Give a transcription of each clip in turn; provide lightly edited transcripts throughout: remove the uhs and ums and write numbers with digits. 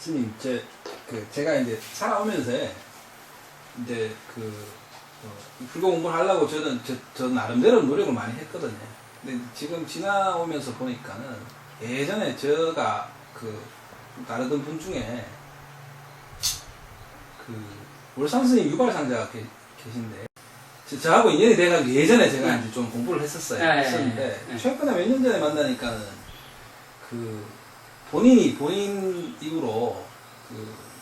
스님, 제가 이제 살아오면서, 이제 불교 공부를 하려고 저 나름대로 노력을 많이 했거든요. 근데 지금 지나오면서 보니까는 예전에 제가 따르던 분 중에 월상 스님 유발상자가 계신데, 저하고 인연이 돼가지고 예전에 제가 이제 좀 공부를 했었는데, 최근에 몇 년 전에 만나니까는 본인 이후로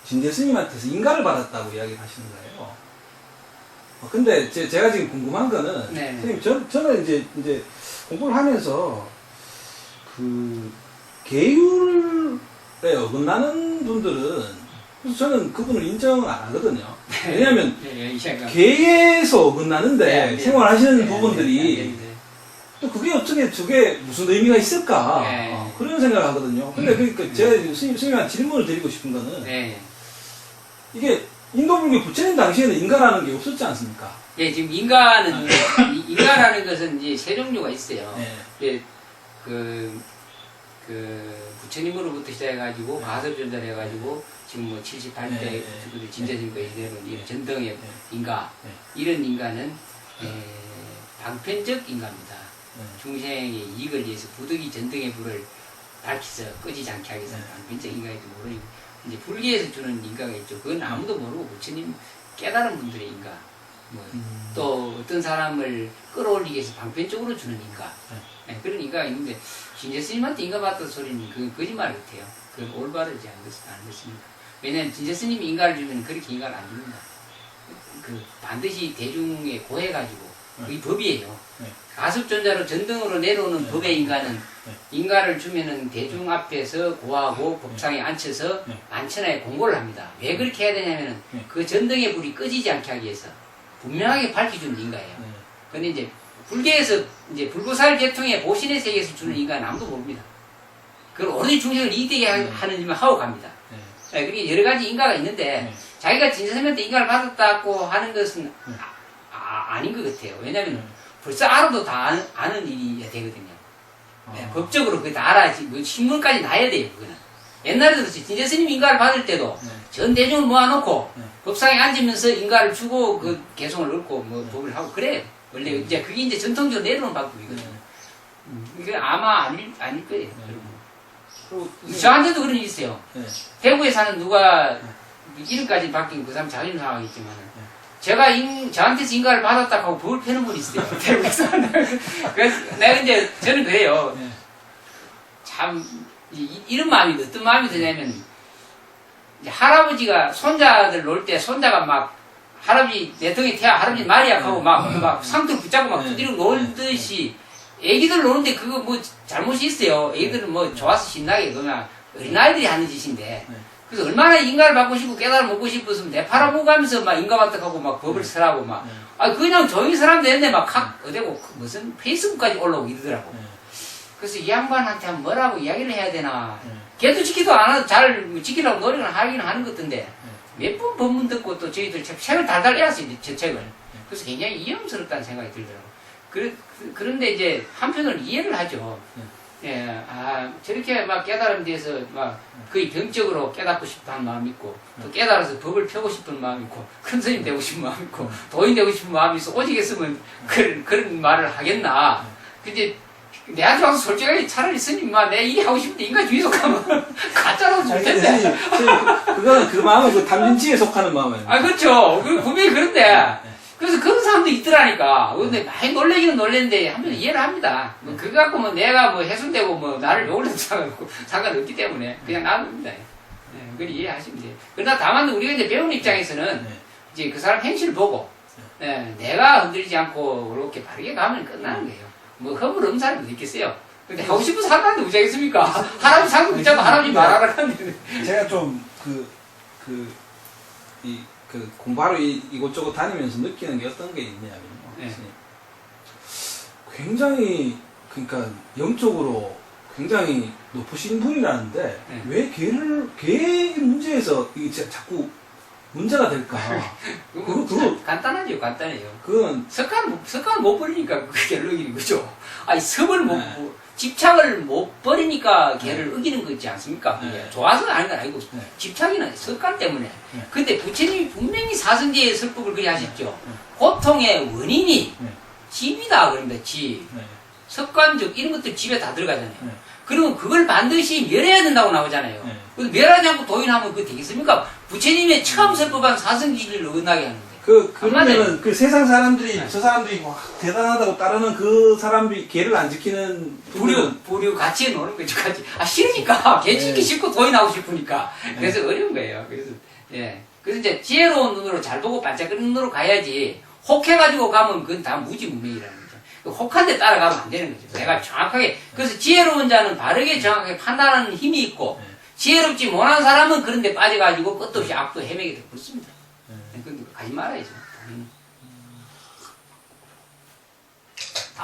진재 스님한테서 인가를 받았다고 이야기를 하시는 거예요. 근데 제가 지금 궁금한 거는, 선생님, 저는 이제 공부를 하면서 계율에 어긋나는 분들은, 그래서 저는 그분을 인정을 안 하거든요. 왜냐하면 계에서 어긋나는데 생활하시는 부분들이 또 저게 무슨 의미가 있을까? 그런 생각을 하거든요. 근데 그러니까 제가 스님한테 질문을 드리고 싶은 거는, 이게 인도불교 부처님 당시에는 인가라는 게 없었지 않습니까? 예, 지금 인가라는 것은 이제 세 종류가 있어요. 예, 부처님으로부터 시작해가지고 가섭전달해가지고 지금 뭐 78대 진재진거에 이대로 이런 전등의 인가, 이런 인가는 방편적 인가입니다. 중생의 이익을 위해서 부득이 전등의 불을 밝혀서 꺼지지 않게 하기 위해서 방편적 인가일지 모르고, 이제 불교에서 주는 인가가 있죠. 그건 아무도 모르고 부처님 깨달은 분들의 인가, 또 어떤 사람을 끌어올리기 위해서 방편적으로 주는 인가, 그런 인가가 있는데, 진재 스님한테 인가 받던 소리는 그건 거짓말 같아요. 그건 올바르지 않습니다. 왜냐하면 진재 스님이 인가를 주면 그렇게 인가를 안 줍니다. 반드시 대중에 고해가지고, 그게 법이에요. 가습존자로 전등으로 내려오는 법의 인가는, 인가를 주면은 대중 앞에서 고하고 법상에 앉혀서 만천하에 공고를 합니다. 왜 그렇게 해야 되냐면은 그 전등의 불이 꺼지지 않게 하기 위해서 분명하게 밝혀주는 인가예요. 근데 이제 불교에서, 이제 불구살 계통의 보신의 세계에서 주는 인가는 아무도 모릅니다. 그걸 오로지 중생을 이익되게 하는 일만 하고 갑니다. 그러니까 여러 가지 인가가 있는데, 자기가 진짜스님한테 인가를 받았다고 하는 것은 아닌 것 같아요. 왜냐하면 벌써 알아도 다 아는 일이 되거든요. 법적으로 그게 다 알아야지. 뭐 신문까지 나야 돼요, 그거는. 옛날에도 진짜 스님 인가를 받을 때도 전 대중을 모아놓고 법상에 앉으면서 인가를 주고 개송을 넣고 법을 하고 그래요. 원래 이제 그게 이제 전통적으로 내려오는 방법이거든요. 이게 아마 아닐 거예요. 저한테도 그런 일이 있어요. 대구에 사는 누가 이름까지 바뀐 그 사람 자존심 상하겠지만, 제가 저한테서 인가를 받았다고 하고 법을 펴는 분이 있어요. 대구에서. 그래서 내가 이제 저는 그래요. 참 이런 마음이 어떤 마음이 드냐면, 이제 할아버지가 손자들 놀 때 손자가 막 할아버지 내 등에 태워 할아버지 말이 약하고 막 상투를 붙잡고 막 두드리고 놀듯이, 애기들 노는데 그거 뭐 잘못이 있어요. 애기들은 뭐 좋아서 신나게 그냥 어린아이들이 하는 짓인데, 그래서 얼마나 인가를 받고 싶고 깨달아 먹고 싶었으면 내 팔아먹으면서 막 인가 받다하고 막 법을 쓰라고 막, 그냥 조용히 사람 되는데 막 어디고 무슨 페이스북까지 올라오고 이러더라고. 그래서 이 양반한테 한번 뭐라고 이야기를 해야 되나. 걔도 지키도 안 하고 잘 지키려고 노력을 하긴 하는 것 같은데, 몇 번 법문 듣고 또 저희들 책을 달달 해왔어요, 제 책을. 그래서 굉장히 위험스럽다는 생각이 들더라고. 그런데 이제 한편으로 이해를 하죠. 저렇게 막 깨달음에 대해서 막 거의 병적으로 깨닫고 싶어 하는 마음이 있고, 또 깨달아서 법을 펴고 싶은 마음이 있고, 큰 스님 되고 싶은 마음이 있고, 도인 되고 싶은 마음이 있어. 오직 했으면 그런 말을 하겠나. 근데 내한테 와서 솔직하게 차라리 스님, 내 일이 하고 싶은데 인간주의 속하면 가짜라고 줄 텐데. 그거는 그 마음은 담진치에 속하는 마음이에요. 그렇죠. 분명히 그런데. 그래서 그런 사람도 있더라니까. 근데 많이 놀래기는 놀랬는데 한편 이해를 합니다. 그거 갖고 내가 훼손되고 나를 욕을 해도 상관없기 때문에 그냥 놔둡니다. 그걸 이해하시면 돼요. 그러나 다만 우리가 이제 배우는 입장에서는 이제 그 사람 행실을 보고, 내가 흔들리지 않고 이렇게 바르게 가면 끝나는 거예요. 허물 없는 사람도 있겠어요. 근데 하고 싶어서 하는데 무지하겠습니까? 할아버지 상도 붙잡고 할아버지 말하라 하는데. 제가 좀 공부하러 이곳저곳 다니면서 느끼는 게 어떤 게 있냐면요. 굉장히, 그러니까 영적으로 굉장히 높으신 분이라는데, 왜 개의 문제에서 이게 자꾸 문제가 될까? 그거 간단하죠, 간단해요. 그건 석가는 못 버리니까 그게 결론이 그죠. 아니, 섭을 집착을 못 버리니까 걔를 어기는 거지 않습니까? 네. 좋아서 하는 건 아니고 네. 집착이나 습관 때문에. 네. 근데 부처님이 분명히 사성제의 설법을 그리 하셨죠. 고통의 원인이 네. 집이다 그럽니다. 집. 네. 습관적 이런 것들 집에 다 들어가잖아요. 네. 그러면 그걸 반드시 멸해야 된다고 나오잖아요. 네. 그래서 멸하지 않고 도인하면 그거 되겠습니까? 부처님의 처음 설법한 사성지를 어긋나게 하는데. 그러면은 그 세상 사람들이 네. 저 사람들이 와, 대단하다고 따르는 그 사람들이 걔를 안 지키는 부류 같이 노는 거죠. 같이. 싫으니까. 걔 지키기 네. 싫고 도인하고 싶으니까. 그래서 어려운 거예요. 그래서, 예. 그래서 이제 지혜로운 눈으로 잘 보고 반짝거리는 눈으로 가야지, 혹해가지고 가면 그건 다 무지무명이라는 거죠. 그 혹한 데 따라가면 안 되는 거죠. 내가 정확하게. 그래서 지혜로운 자는 바르게 정확하게 판단하는 힘이 있고, 지혜롭지 못한 사람은 그런 데 빠져가지고 끝도 없이 악도 헤매게 되고 그렇습니다. 그건 가지 말아야죠.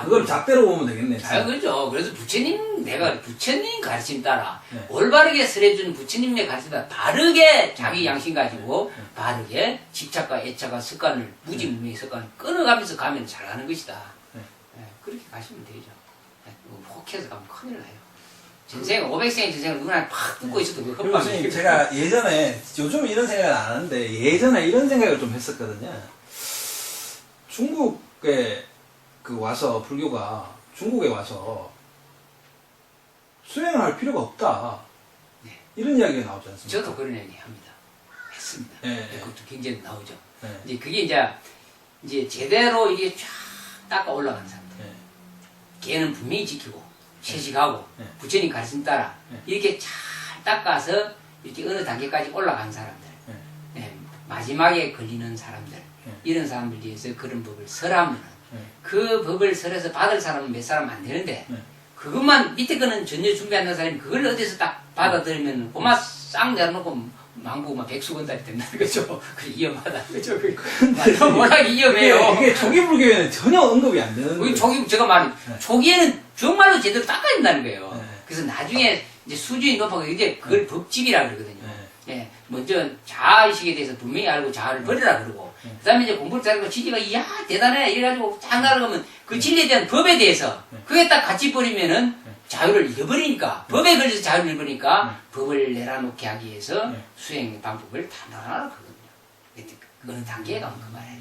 그걸 잣대로 보면 되겠네. 그렇죠. 그래서 내가 부처님 가르침 따라 네. 올바르게 설해준 부처님의 가르침 따라 바르게 자기 양심 가지고 바르게 집착과 애착과 습관을 무지무명의 습관을 끊어가면서 가면 잘 가는 것이다. 네. 예, 그렇게 가시면 되죠. 혹해서 가면 큰일 나요. 전생 500생의 전생을 누구나 팍 뜯고 있어도 그 그리고 선생님 제가 예전에 요즘 이런 생각을 안 하는데 예전에 이런 생각을 좀 했었거든요. 중국에 와서 불교가 중국에 와서 수행을 할 필요가 없다. 네. 이런 이야기가 나오지 않습니까? 저도 그런 얘기 합니다. 했습니다. 네. 그것도 굉장히 나오죠. 네. 이제 그게 이제 제대로 이게 쫙 닦아 올라가는 사람들. 네. 걔는 분명히 지키고 채식하고 네. 부처님 가르침 따라 네. 이렇게 잘 닦아서 이렇게 어느 단계까지 올라간 사람들, 네. 네, 마지막에 걸리는 사람들, 네. 이런 사람들 위해서 그런 법을 설하면 네. 그 법을 설해서 받을 사람은 몇 사람 안 되는데 네. 그것만 밑에 거는 전혀 준비한다는 사람이 그걸 어디서 딱 받아들이면 고마 싹 내려놓고 망보고 백수건달이 된다는 거죠. 그 위험하다는 거죠. 워낙 위험해요. 이게 초기 불교에는 전혀 언급이 안 되는 거예요. 제가 말한 네. 초기에는 정말로 제대로 닦아야 된다는 거예요. 네. 그래서 나중에 이제 수준이 높아서 이제 그걸 법집이라 그러거든요. 네. 예, 먼저 자아의식에 대해서 분명히 알고 자아를 버리라 그러고, 네. 그 다음에 이제 공부를 잘하고 지지가, 이야, 대단해. 이래가지고 쫙 나아가면 그 진리에 대한 법에 대해서, 그게 딱 같이 버리면은 자유를 잃어버리니까, 법에 걸려서 자유를 잃어버리니까, 법을 내려놓게 하기 위해서 수행 방법을 다 나눠놓거든요. 어느 단계에 가면 그 말이에요.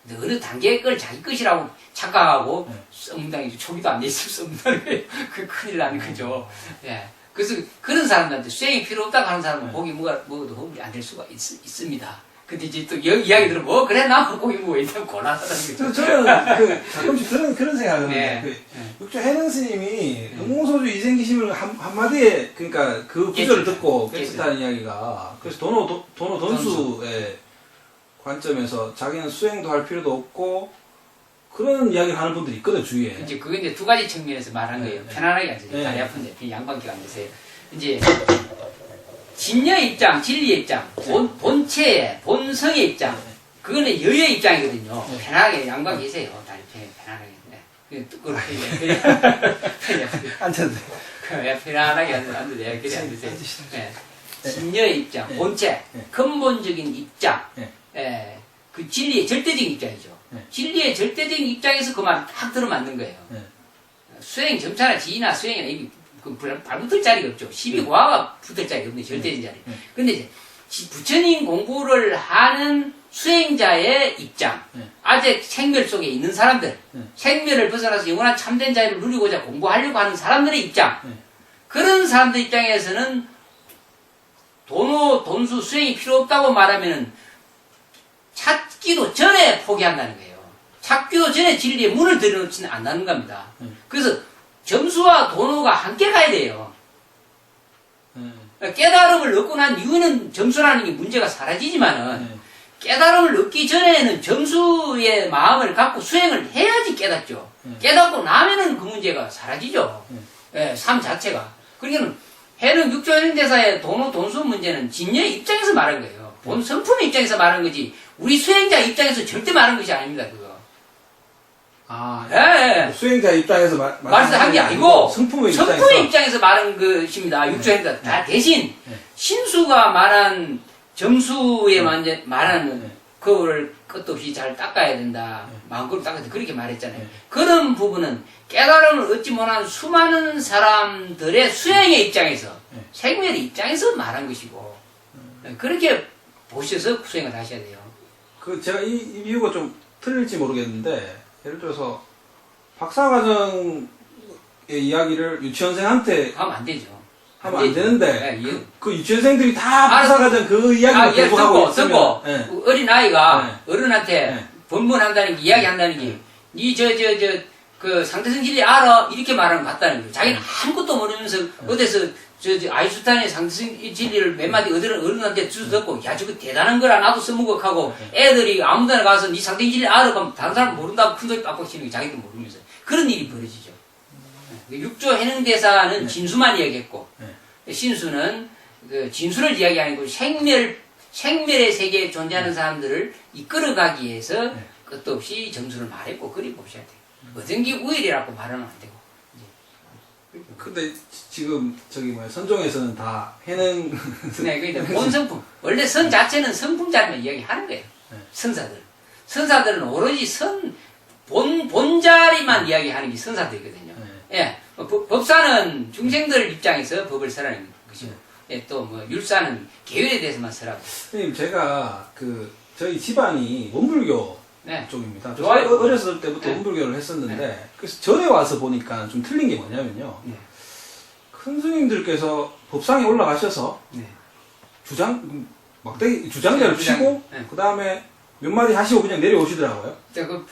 근데 어느 단계의 걸 자기 것이라고 착각하고 썩는다는 게 초기도 안 돼 있으면 썩는다는 게 그 큰일 나는 거죠. 예. 그래서 그런 사람들한테 수행이 필요 없다고 하는 사람은 고기 먹어도 호흡이 안 될 수가 있습니다. 근데 이제 또 이야기 들으면 그래 나 고기 먹어 일단 곤란하다는 거죠. 저는 가끔씩 그런 생각을 하는데 네. 육조 해능 스님이 응모소주 이생기심을 한마디에 그러니까 그 구절을 듣고 깨쳤다는 이야기가 그래서 도노 돈수의 관점에서 자기는 수행도 할 필요도 없고 그런 이야기를 하는 분들이 있거든 주위에. 이제 그게 이제 두 가지 측면에서 말한 거예요. 네. 편안하게 앉으세요. 네. 다리 아픈데 그냥 양반기가 앉으세요. 이제 진여의 입장, 진리의 입장, 본체의 본성의 입장, 그거는 여의 입장이거든요. 네. 편안하게 양반 계세요. 다리 편안하게. 네. 그렇게 앉아도 돼. 편안하게 앉으세요. 그래 앉으세요. 네. 진여의 입장, 네. 본체, 네. 근본적인 입장, 네. 그 진리의 절대적인 입장이죠. 네. 진리의 절대적인 입장에서 그 말을 딱 들어맞는 거예요. 네. 수행 점차나 지위나 수행이나 이게 발붙을 자리가 없죠. 시비고하가 붙을 자리가 없네. 절대적인 자리. 네. 근데 이제 부처님 공부를 하는 수행자의 입장, 네. 아직 생멸 속에 있는 사람들, 네. 생멸을 벗어나서 영원한 참된 자유를 누리고자 공부하려고 하는 사람들의 입장, 네. 그런 사람들 입장에서는 돈수 수행이 필요 없다고 말하면은 찾기도 전에 포기한다는 거예요. 찾기도 전에 진리의 문을 들여놓지는 않는 겁니다. 그래서 점수와 돈호가 함께 가야 돼요. 깨달음을 얻고 난 이유는 점수라는 게 문제가 사라지지만은 깨달음을 얻기 전에는 점수의 마음을 갖고 수행을 해야지 깨닫죠. 깨닫고 나면은 그 문제가 사라지죠. 예, 삶 자체가. 그러니까 해는 육조현대사의 돈수 문제는 진여의 입장에서 말한 거예요. 본 성품의 입장에서 말한 거지 우리 수행자 입장에서 절대 말한 것이 아닙니다. 그거. 예. 수행자 입장에서 말한 게 아니고 성품의 입장에서 말한 것입니다. 육조현대사. 대신 신수가 말한 점수에 말하는 그걸 끝도 없이 잘 닦아야 된다. 마음껏 닦아야 된다. 그렇게 말했잖아요. 네. 그런 부분은 깨달음을 얻지 못한 수많은 사람들의 수행의 입장에서, 네. 생명의 입장에서 말한 것이고, 그렇게 보셔서 수행을 하셔야 돼요. 제가 이 비유가 좀 틀릴지 모르겠는데, 예를 들어서, 박사과정의 이야기를 유치원생한테 하면 안 되죠. 하면 안 되는데, 네, 그 유치원생들이 다 박사과정 그 이야기를 계속 하고 있으면, 네. 어린아이가 네. 어른한테 네. 법문한다는 게, 이야기한다는 게, 그 상대성 진리 알아? 이렇게 말하면 맞다는 거예요. 자기는 아무것도 모르면서 어디서 아인슈타인의 상대성 진리를 몇 마디 어른한테 주워 듣고, 야, 저거 대단한 거라 나도 써먹어하고, 애들이 아무 데나 가서 니 상대성 진리 알아? 그러면 다른 사람 모른다고 큰 소리 빡빡 치는 게 자기도 모르면서. 그런 일이 벌어지죠. 육조 해능대사는 진수만 이야기했고, 신수는 그 진수를 이야기하는 거고, 생멸의 세계에 존재하는 사람들을 이끌어가기 위해서 끝도 없이 정수를 말했고, 그리 보셔야 돼요. 어떤 게 우일이라고 말하면 안 되고. 근데 지금 선종에서는 다 해능. 네, 그러니까 본성품. 원래 선 자체는 성품자리만 이야기하는 거예요. 선사들은 오로지 본자리만 이야기하는 게 선사들이거든요. 예. 법사는 중생들 입장에서 법을 설하는 것이고, 예, 또 율사는 계율에 대해서만 설하고. 선생님, 제가 저희 집안이 원불교 네. 쪽입니다. 좋아요. 어렸을 때부터 원불교를 했었는데, 그래서 전에 와서 보니까 좀 틀린 게 뭐냐면요. 큰 스님들께서 법상에 올라가셔서 주장자를 치고, 그 다음에 몇 마디 하시고 그냥 내려오시더라고요. 그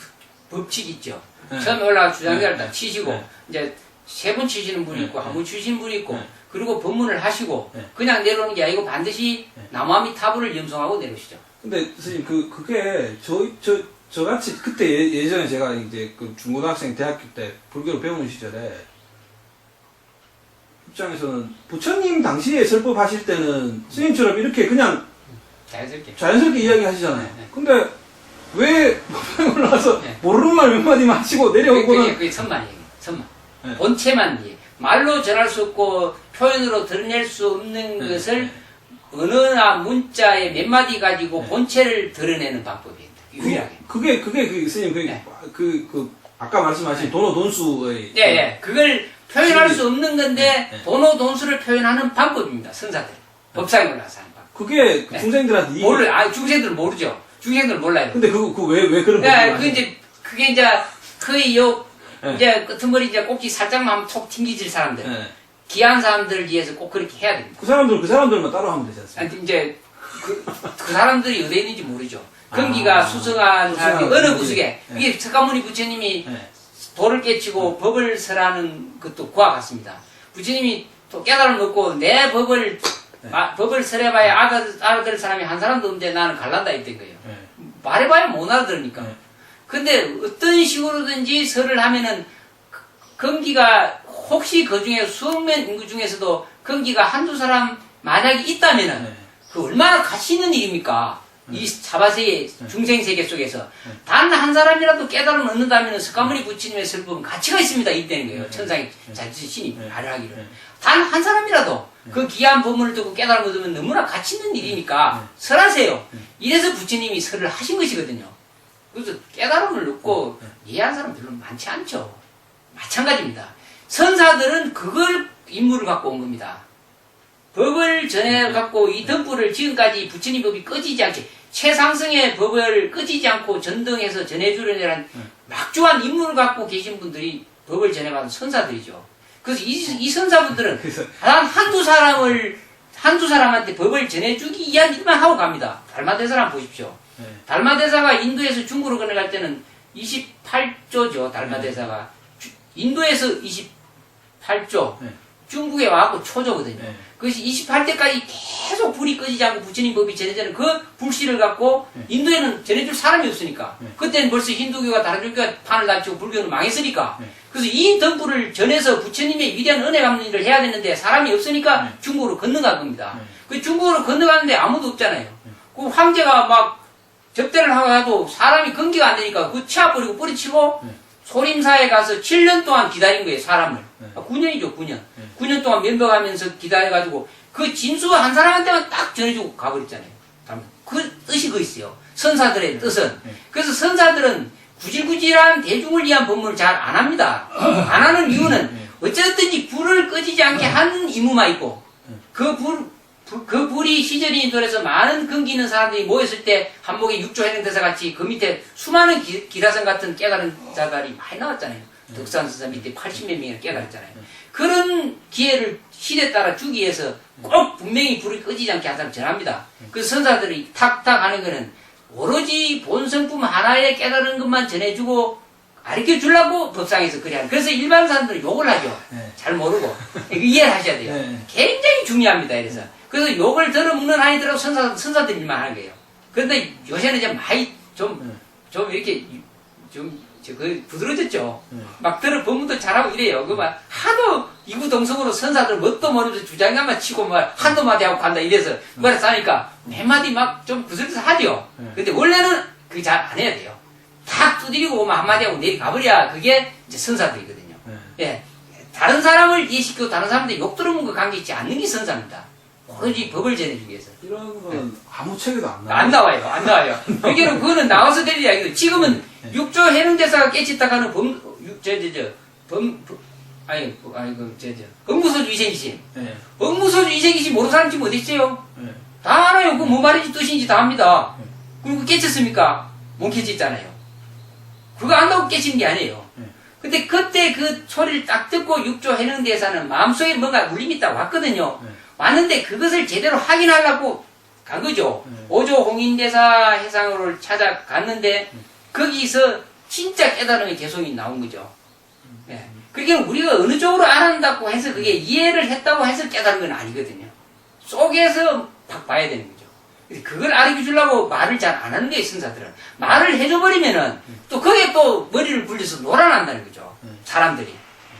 법칙 있죠. 네. 처음에 올라가 주장자를 다 치시고, 네. 이제 세 번 치시는 분이 있고, 한 번 치시는 분이 있고, 네. 그리고 법문을 하시고, 네. 그냥 내려오는 게 아니고 반드시 나무아미 타불을 염송하고 내려오시죠. 근데 선생님, 그게 저같이 그때 예전에 제가 이제 그 중고등학생 대학교 때 불교를 배우는 시절에 입장에서는 부처님 당시에 설법하실 때는 스님처럼 이렇게 그냥 자연스럽게 이야기하시잖아요. 근데 왜 법상에 올라가서 모르는 말 몇 마디만 하시고 내려오고는 그게 선만이에요. 선만. 네. 본체만 말로 전할 수 없고 표현으로 드러낼 수 없는 것을 언어나 문자의 몇 마디 가지고 본체를 드러내는 방법입니다. 유일하게. 그게 스님 아까 말씀하신 돈수의 그걸 표현할 수 없는 건데 돈수를 표현하는 방법입니다. 선사들. 법상에 올라가서 하는 방법. 그게 중생들한테 몰라요. 중생들은 모르죠. 중생들은 몰라요. 근데 왜 그런 방법을 그게 이제 거의 이제 끝머리 이제 꼭지 살짝만 하면 톡 튕기질 사람들. 귀한 사람들을 위해서 꼭 그렇게 해야 됩니다. 그 사람들만 따로 하면 되지 않습니까? 이제 그 사람들이 어디에 있는지 모르죠. 금기가 수성한 사람이 어느 구석에 이게 석가모니 부처님이 도를 깨치고 법을 설하는 것도 그와 같습니다. 부처님이 또 깨달음을 얻고 내 법을 설해봐야 알아들을 사람이 한 사람도 없는데 나는 갈란다 했던 거예요. 말해봐야 못 알아들으니까. 근데 어떤 식으로든지 설을 하면은 금기가 혹시 그 중에 수억 명 인구 중에서도 금기가 한두 사람 만약에 있다면은 그 얼마나 가치 있는 일입니까? 이 사바세의 중생세계 속에서 단 한 사람이라도 깨달음을 얻는다면 석가모니 부처님의 설법은 가치가 있습니다. 이때는 거예요. 천상의 자신이 발휘하기를. 단 한 사람이라도 그 귀한 법문을 듣고 깨달음을 얻으면 너무나 가치 있는 일이니까 설하세요. 이래서 부처님이 설을 하신 것이거든요. 그래서 깨달음을 얻고 이해한 사람 별로 많지 않죠. 마찬가지입니다. 선사들은 그걸 임무를 갖고 온 겁니다. 법을 전해갖고 이 덕불을 지금까지 부처님 법이 꺼지지 않게 최상승의 법을 꺼지지 않고 전등해서 전해주려는 막중한 임무를 갖고 계신 분들이 법을 전해받은 선사들이죠. 그래서 이 선사분들은 단 한두 사람한테 법을 전해주기 위한 일만 하고 갑니다. 달마대사를 보십시오. 달마대사가 인도에서 중국으로 건너갈 때는 28조죠. 달마대사가 인도에서 28조 중국에 와갖고 초조거든요. 그것이 28대까지 계속 불이 꺼지지 않고 부처님 법이 전해지는 그 불씨를 갖고 인도에는 전해줄 사람이 없으니까 그때는 벌써 힌두교가 다른 종교가 판을 다치고 불교는 망했으니까 그래서 이 덕불을 전해서 부처님의 위대한 은혜 갚는 일을 해야 되는데 사람이 없으니까 중국으로 건너간 겁니다. 그 중국으로 건너가는데 아무도 없잖아요. 그 황제가 막 접대를 하고 해도 사람이 건기가 안 되니까 그 치아버리고 뿌리치고 소림사에 가서 7년 동안 기다린 거예요, 사람을. 9년이죠, 9년. 9년 동안 면벽하면서 기다려가지고 그 진수 한 사람한테만 딱 전해주고 가버렸잖아요. 그 뜻이 그 있어요. 선사들의 뜻은. 그래서 선사들은 구질구질한 대중을 위한 법문을 잘 안 합니다. 안 하는 이유는 어쨌든지 불을 꺼지지 않게 하는 임무만 있고 그 불이 시절이 돌아서 많은 근기 있는 사람들이 모였을 때 한목의 육조 해능대사 같이 그 밑에 수많은 기라성 같은 깨달은 자들이 많이 나왔잖아요. 덕산선사 밑에 80몇 명이 깨달았잖아요. 그런 기회를 시대에 따라 주기 위해서 꼭 분명히 불이 꺼지지 않게 항상 전합니다. 그 선사들이 탁탁 하는 거는 오로지 본성품 하나에 깨달은 것만 전해주고 가르쳐 주려고 법상에서 그래 하는. 그래서 일반 사람들은 욕을 하죠. 잘 모르고. 이해를 하셔야 돼요. 굉장히 중요합니다. 그래서 욕을 들어먹는 아이들하고 선사들 일만 하는 거예요. 그런데 요새는 이제 많이 좀 이렇게 부드러졌죠. 막 법문도 잘하고 이래요. 막 하도 이구동성으로 선사들 뭣도 모르면서 주장가만 치고 막 한두 마디 하고 간다 이래서 뭐라 싸니까 몇 마디 막 좀 구슬려서 하죠. 근데 원래는 그게 잘 안 해야 돼요. 탁 두드리고 막 한마디 하고 내려가버려야 그게 이제 선사들이거든요. 예. 다른 사람을 이해시키고 다른 사람한테 욕 들어먹는 거 관계 있지 않는 게 선사입니다. 오로지 법을 전해주기 위해서. 이런 거는 아무 책에도 안 나와요. 안 나와요. 그거는 나와서 될 이야기도. 지금은 육조 해능대사가 깨쳤다 하는 억무소주 위생기심. 억무소주 위생기심 모르는 사람 지금 어디 있어요? 다 알아요. 그 뭐 말인지 뜻인지 다 압니다. 그리고 깨쳤습니까? 못 깨쳤잖아요. 그거 안다고 깨친 게 아니에요. 근데 그때 그 소리를 딱 듣고 육조 해능대사는 마음속에 뭔가 울림이 딱 왔거든요. 왔는데 그것을 제대로 확인하려고 간 거죠. 오조 홍인대사 해상으로 찾아갔는데 거기서 진짜 깨달음의 개성이 나온 거죠. 예. 그러니까 우리가 어느 쪽으로 알아낸다고 해서 그게 이해를 했다고 해서 깨달은 건 아니거든요. 속에서 딱 봐야 되는 거죠. 그걸 알려주려고 말을 잘 안 하는 거예요, 선사들은. 말을 해줘버리면은 또 거기에 또 머리를 굴려서 놀아난다는 거죠. 사람들이.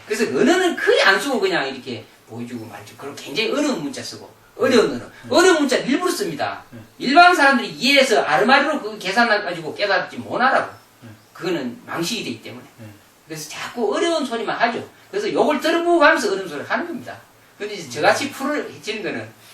그래서 언어는 크게 안 쓰고 그냥 이렇게 보여주고 말죠. 그리고 굉장히 어려운 문자 쓰고, 어려운 언어. 어려운 문자 일부러 씁니다. 일반 사람들이 이해해서 아르마리로 그 계산해가지고 깨닫지 못하라고. 그거는 망식이 되기 때문에. 그래서 자꾸 어려운 소리만 하죠. 그래서 욕을 들어보고 가면서 어려운 소리를 하는 겁니다. 근데 이제 저같이 풀을 해치는 거는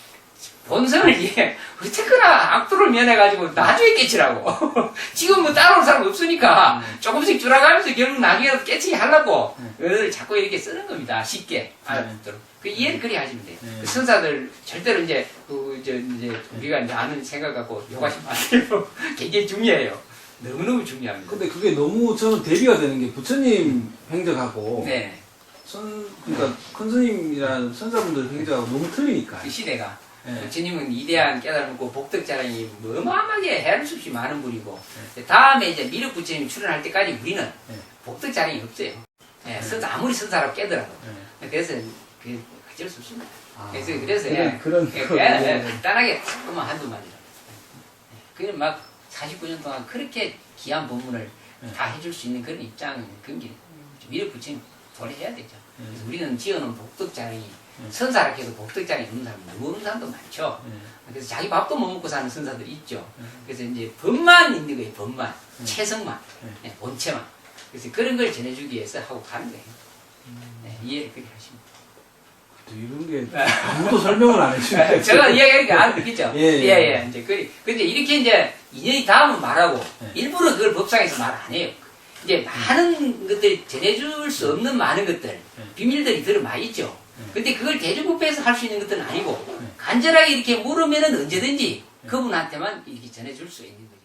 본성을 이해, 어쨌거나 악도를 면해가지고 나중에 깨치라고. 지금 뭐 따라올 사람 없으니까 조금씩 줄어가면서 결국 나중에 깨치게 하려고 그걸 자꾸 이렇게 쓰는 겁니다. 쉽게 알아듣도록. 그 이해를 그리 하시면 돼요. 그 선사들 절대로 이제 우리가 이제 아는 생각 갖고 욕하시면 안 돼요. 굉장히 중요해요. 너무너무 중요합니다. 근데 그게 너무 저는 대비가 되는 게 부처님 행적하고 네. 그러니까 큰 스님이라는 선사분들 행적하고 너무 틀리니까. 그 시대가. 부처님은 위대한 깨달음고 복덕자랑이 어마어마하게 헤아릴 수 없이 많은 분이고 다음에 이제 미륵 부처님이 출연할 때까지 우리는 복덕자랑이 없어요. 선사 아무리 선사라고 깨더라도. 그래서 그게 어쩔 수 없습니다. 그래서 간단하게 조금만 한두 마디로. 그냥 막 49년 동안 그렇게 귀한 법문을 다 해줄 수 있는 그런 입장은 그런 게 미륵 부처님 도래해야 되죠. 그래서 우리는 지어놓은 복덕자랑이 선사라 해도 복덕장이 없는 사람 너무 없는 사람도 많죠. 그래서 자기 밥도 못 먹고 사는 선사들이 있죠. 그래서 이제 법만 있는 거예요. 법만. 체성만. 본체만. 그래서 그런 걸 전해주기 위해서 하고 가는 거예요. 이해를 그렇게 하십니다. 이런 게 아무도 설명을 안 해주네. 제가 이야기하니까 알겠죠? 예. 근데 이렇게 이제 인연이 닿으면 말하고 일부러 그걸 법상에서 말 안 해요. 이제 많은 것들이 전해줄 수 없는 많은 것들, 비밀들이 들어 많이 있죠. 근데 그걸 대중부패에서 할 수 있는 것들은 아니고 간절하게 이렇게 물으면은 언제든지 그분한테만 이렇게 전해줄 수 있는 거죠.